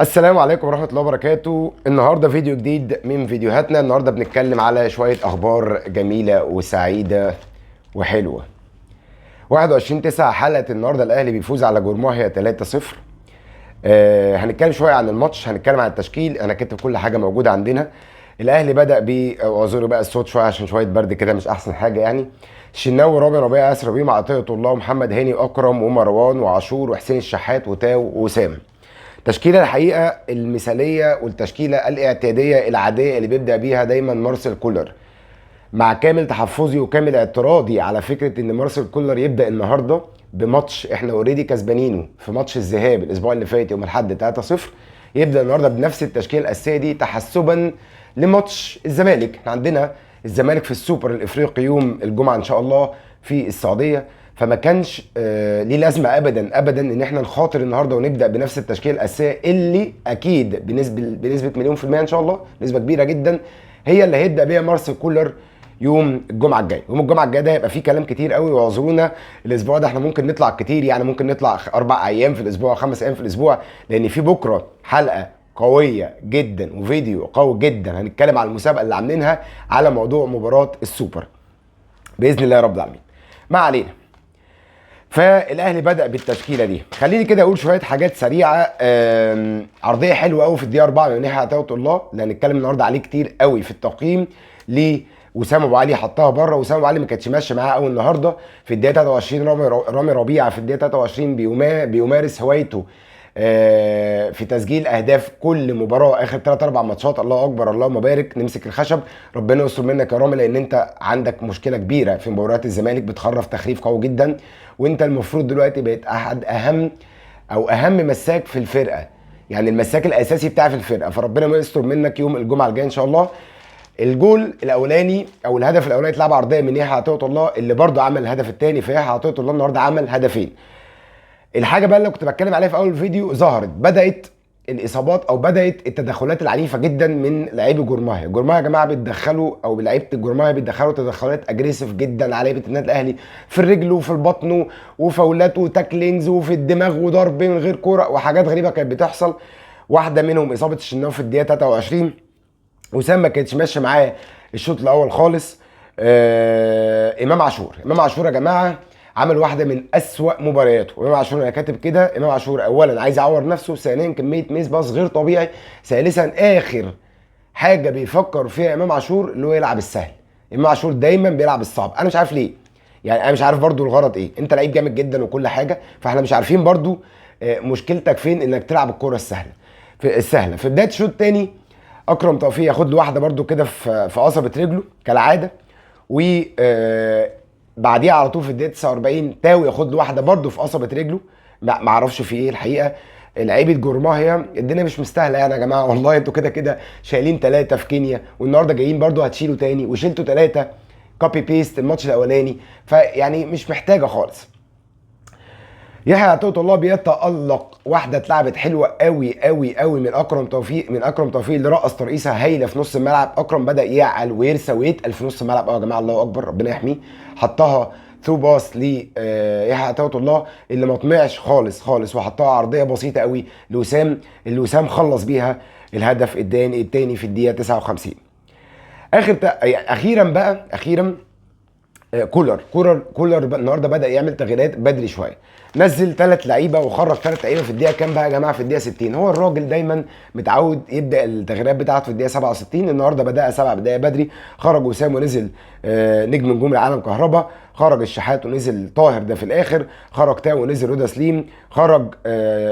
السلام عليكم ورحمة الله وبركاته. النهاردة فيديو جديد من فيديوهاتنا. النهاردة بنتكلم على شوية أخبار جميلة وسعيدة وحلوة. 21/9 حلقة النهاردة الأهلي بيفوز على جورماهيا 3-0. هنتكلم شوية عن الماتش، هنتكلم عن التشكيل. أنا كاتب كل حاجة موجودة عندنا. الأهلي بدأ اعذروا بقى الصوت شوية عشان شوية برد كده مش أحسن حاجة يعني. الشناوي، رامي ربيعة، ياسر ربيع، عطية الله، ومحمد هاني، وأكرم، ومروان، وعاشور، وحسين الشحات، وتاو، وأسامة. تشكيله الحقيقه المثاليه والتشكيله الاعتياديه العاديه اللي بيبدا بيها دايما مارسيل كولر، مع كامل تحفظي وكامل اعتراضي على فكره ان مارسيل كولر يبدا النهارده بماتش احنا اوريدي كسبانينه في ماتش الذهاب الاسبوع اللي فات يوم الاحد 3-0. يبدا النهارده بنفس التشكيله الاساسيه دي تحسبا لماتش الزمالك. احنا عندنا الزمالك في السوبر الافريقي يوم الجمعه ان شاء الله في السعوديه، فما كانش ليه لازمه ابدا ابدا ان احنا نخاطر النهارده ونبدا بنفس التشكيله الاساسيه اللي اكيد بنسبه مليون في الميه ان شاء الله، نسبه كبيره جدا، هي اللي هيبدا بيها مارسيل كولر يوم الجمعه الجاي. يوم الجمعه الجاي ده هيبقى فيه كلام كتير قوي، واعذرونا الاسبوع ده احنا ممكن نطلع كتير، يعني ممكن نطلع 4 ايام في الاسبوع، 5 ايام في الاسبوع، لان في بكره حلقه قويه جدا وفيديو قوي جدا هنتكلم على المسابقه اللي عاملينها على موضوع مباراه السوبر باذن الله رب العالمين. ما علينا. فالاهلي بدا بالتشكيله دي. خليني كده اقول شويه حاجات سريعه. عرضيه حلوه قوي في الدقيقه 4 من ناحيه عطيه الله، اللي هنتكلم النهارده عليه كتير قوي في التقييم. وسام ابو علي حطها بره. وسام ابو علي ما كانتش ماشيه معاه قوي النهارده في الدقيقه 23. رامي ربيعه في الدقيقه 23 بيمارس هوايته في تسجيل اهداف كل مباراه اخر 3 4 ماتشات. الله اكبر، اللهم بارك، نمسك الخشب. ربنا يستر منك يا رامي، لان انت عندك مشكله كبيره في مباريات الزمالك، بتخرف تخريف قوي جدا، وانت المفروض دلوقتي بقيت احد اهم مساك في الفرقه، يعني المساك الاساسي بتاع في الفرقه. فربنا ما يستر منك يوم الجمعه الجايه ان شاء الله. الجول الاولاني او الهدف الاولاني اتلعب عرضيه من يحيى عطيه الله، اللي برده عمل الهدف الثاني. فيحيى عطيه الله النهارده عمل هدفين. الحاجه بقى اللي كنت بتكلم عليها في اول الفيديو ظهرت، بدات الاصابات او بدات التدخلات العنيفه جدا من لاعبي جورماهيا. جورماهيا يا جماعه بيتدخلوا، او لعيبه الجورماهيا بيتدخلوا تدخلات اجريسيف جدا على لعيبه النادي الاهلي، في الرجل وفي البطن وفاولات وتاكلينجز وفي الدماغ وضرب من غير كوره وحاجات غريبه كانت بتحصل. واحده منهم اصابه الشناوي في الدقيقه 23. وسام ما كانتش ماشيه معاه الشوط الاول خالص. امام عاشور يا جماعه عمل واحده من اسوأ مبارياته. امام عاشور انا كاتب كده، امام عاشور اولا عايز يعور نفسه، ثانيا كميه ميس باص غير طبيعي، ثالثا اخر حاجه بيفكر فيها امام عاشور اللي هو يلعب السهل. امام عاشور دايما بيلعب الصعب، انا مش عارف ليه، يعني انا مش عارف برضو الغرض ايه. انت لعيب جامد جدا وكل حاجه، فاحنا مش عارفين برضو مشكلتك فين انك تلعب الكره السهله. في بدايه الشوط الثاني اكرم توفيق ياخد له واحده برده كده في قصبه رجله كالعاده، و بعديها على طول في الدقيقه 49 تاو ياخد له واحده برده في قصبه رجله. ما اعرفش في ايه الحقيقه. لعيبه جورماهيا الدنيا مش مستاهله يعني يا جماعه، والله انتوا كده كده شايلين 3 في كينيا، والنهارده جايين برده هتشيلوا تاني، وشيلتوا 3 كوبي بيست الماتش الاولاني، فيعني مش محتاجه خالص. يحيى عطية الله بيتألق، واحده اتلعبت حلوه قوي قوي قوي من اكرم توفيق اللي رقص ترقيصه هايله في نص الملعب. اكرم بدا يعل ويرسى ويتقل في نص الملعب. يا جماعه الله اكبر، ربنا يحميه. حطها ثرو باص ليحيى عطية الله اللي ما طمعش خالص، وحطها عرضيه بسيطه قوي لوسام، اللي وسام خلص بيها الهدف الثاني في الدقيقه 59. اخيرا كولر النهارده بدا يعمل تغييرات بدري شويه. نزل 3 لعيبه وخرج 3 لعيبه في الدقيقه كام بقى يا جماعه؟ في الدقيقه 60. هو الراجل دايما متعود يبدا التغييرات بتاعته في الدقيقه 67. النهارده بداها 7 بدايه بدري. خرج وسام ونزل نجم نجوم العالم كهربا، خرج الشحات ونزل طاهر ده في الاخر، خرج تاو ونزل رضا سليم، خرج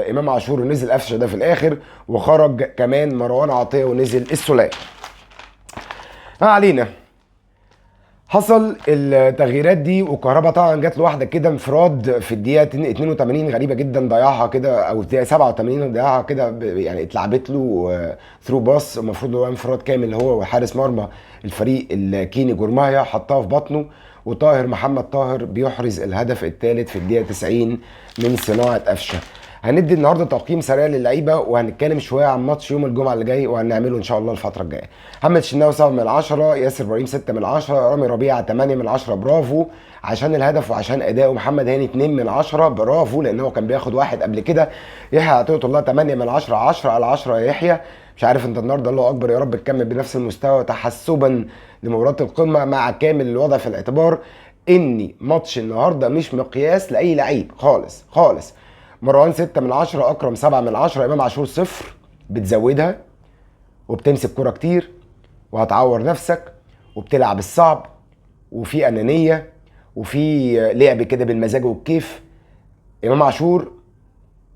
امام عاشور ونزل قفشه ده في الاخر، وخرج كمان مروان عطيه ونزل السوليه. ما علينا. حصل التغييرات دي، وكهربا طبعا جات له واحده كده انفراد في الدقيقه 82 غريبه جدا، ضيعها كده، او في الدقيقه 87 ضيعها كده، يعني اتلعبت له ثرو باص، المفروض هو انفراد كامل هو وحارس مرمى الفريق الكيني جورماهيا، حطها في بطنه. وطاهر محمد طاهر بيحرز الهدف الثالث في الدقيقه 90 من صناعه قفشه. هندي النهارده تقييم سريع للعيبه، وهنتكلم شويه عن ماتش يوم الجمعه اللي جاي وهنعمله ان شاء الله الفتره الجايه. محمد الشناوي 7/10، ياسر ابراهيم 6/10، رامي ربيعه 8/10 برافو عشان الهدف وعشان اداؤه. محمد هاني 2/10 برافو لان هو كان بياخد واحد قبل كده. يحيى عطيه الله 8/10، 10/10 يا يحيى. مش عارف انت النهارده، الله اكبر يا رب تكمل بنفس المستوى تحسبا لمباراه القمه، مع كامل الوضع في الاعتبار ان ماتش النهارده مش مقياس لاي لعيب خالص خالص. مروان 6/10، اكرم 7/10، امام عاشور 0. بتزودها وبتمسك كوره كتير وهتعور نفسك وبتلعب الصعب وفي انانيه وفي لعب كده بالمزاج والكيف. امام عاشور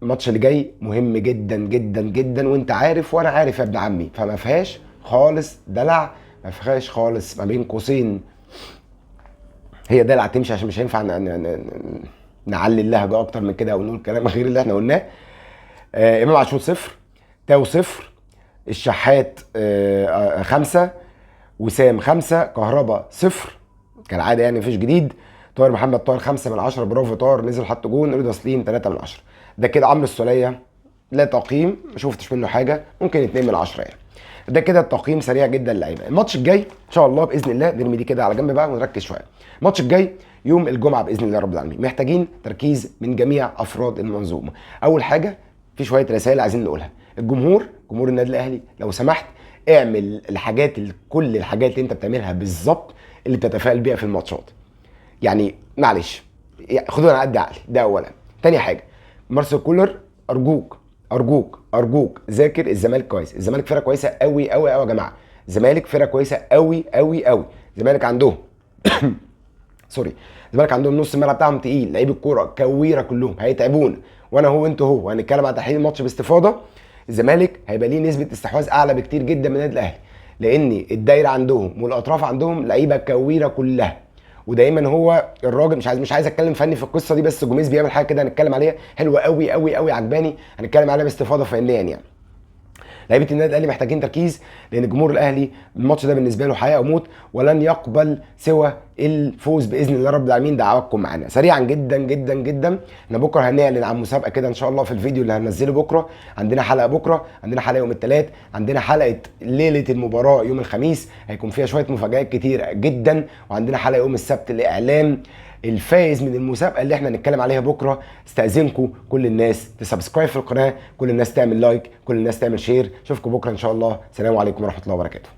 الماتش اللي جاي مهم جدا جدا جدا، وانت عارف وانا عارف يا ابن عمي، فما فيهاش خالص دلع، ما فيهاش خالص ما بين قوسين هي دلع تمشي، عشان مش هينفع نعلي اللهجه اكتر من كده او نقول كلام غير اللي احنا قلناه. امام عاشور 0، تاو 0، الشحات 5، وسام 5، كهربا 0 كالعاده يعني مفيش جديد. طاهر محمد طاهر 5/10 برافو طاهر، نزل حط جون. رضا سليم 3/10. ده كده عمرو السوليه لا تقييم، ما شفتش منه حاجه، ممكن 2/10 يعني. ده كده التقييم سريع جدا للعيبه. الماتش الجاي ان شاء الله باذن الله، نرمي دي كده على جنب بقى ونركز شويه. الماتش الجاي يوم الجمعه باذن الله رب العالمين، محتاجين تركيز من جميع افراد المنظومه. اول حاجه في شويه رسائل عايزين نقولها. جمهور النادي الاهلي لو سمحت اعمل كل الحاجات اللي انت بتعملها بالظبط اللي بتتفائل بيها في الماتشات. يعني معلش خدونا على قد عقلي، ده اولا. تاني حاجه، مارسيل كولر ارجوك ارجوك ارجوك ذاكر الزمالك كويس. الزمالك فرقه كويسه قوي قوي قوي يا جماعه، الزمالك فرقه كويسه قوي قوي قوي. الزمالك عندهم سوري، الزمالك عندهم نص الملعب بتاعهم تقيل، لعيب الكوره كويره كلهم هيتعبون، وانا هو انتوا هو هنتكلم على تحليل الماتش باستفاضه. الزمالك هيبقى ليه نسبه استحواذ اعلى بكتير جدا من النادي الاهلي، لان الدايره عندهم والاطراف عندهم لعيبه كويره كلها. ودايما هو الراجل مش عايز اتكلم فني في القصه دي، بس جوميز بيعمل حاجه كده هنتكلم عليها حلوه قوي قوي قوي عجباني، هنتكلم عليها باستفاضه فنيا يعني. لعيبه النادي الاهلي محتاجين تركيز، لان الجمهور الاهلي الماتش ده بالنسبه له حياه او موت، ولن يقبل سوى الفوز باذن الله رب العالمين. دعواتكم معانا سريعا جدا جدا جدا. احنا بكره هنعلن عن مسابقه كده ان شاء الله في الفيديو اللي هننزله بكره. عندنا حلقه بكره، عندنا حلقه يوم الثلاث، عندنا حلقه ليله المباراه يوم الخميس هيكون فيها شويه مفاجآت كتير جدا، وعندنا حلقه يوم السبت لاعلام الفائز من المسابقه اللي احنا هنتكلم عليها بكره. استاذنكم كل الناس تسبسكرايب في القناه، كل الناس تعمل لايك، كل الناس تعمل شير. اشوفكم بكره ان شاء الله. سلام عليكم ورحمه الله وبركاته.